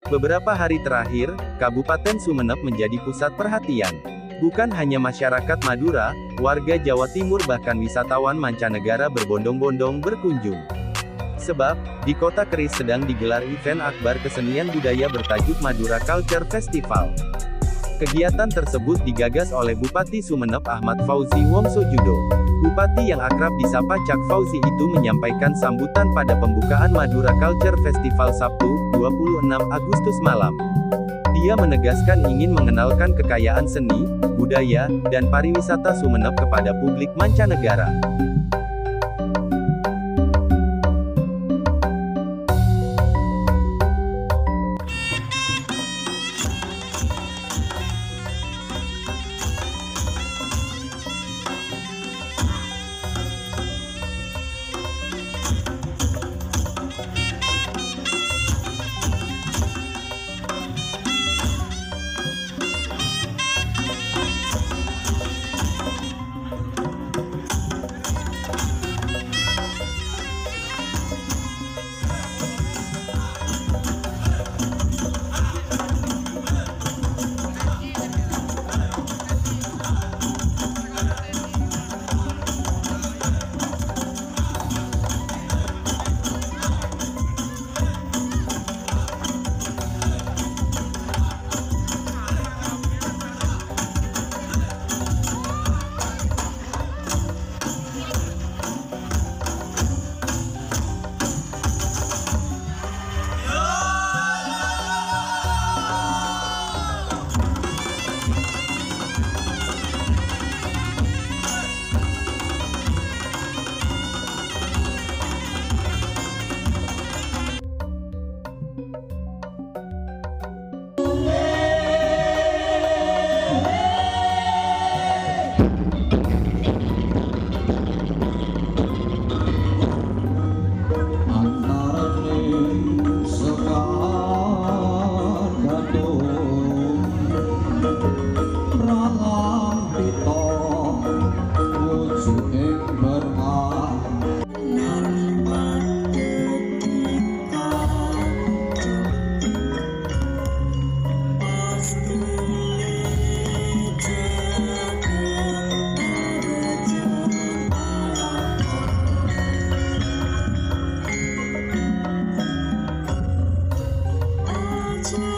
Beberapa hari terakhir, Kabupaten Sumeneb menjadi pusat perhatian. Bukan hanya masyarakat Madura, warga Jawa Timur bahkan wisatawan mancanegara berbondong-bondong berkunjung. Sebab, di Kota Keris sedang digelar event akbar kesenian budaya bertajuk Madura Culture Festival. Kegiatan tersebut digagas oleh Bupati Sumeneb Ahmad Fauzi Wongsojudo. Bupati yang akrab disapa Cak Fauzi itu menyampaikan sambutan pada pembukaan Madura Culture Festival Sabtu, 26 Agustus malam. Dia menegaskan ingin mengenalkan kekayaan seni, budaya, dan pariwisata Sumeneb kepada publik mancanegara. Aja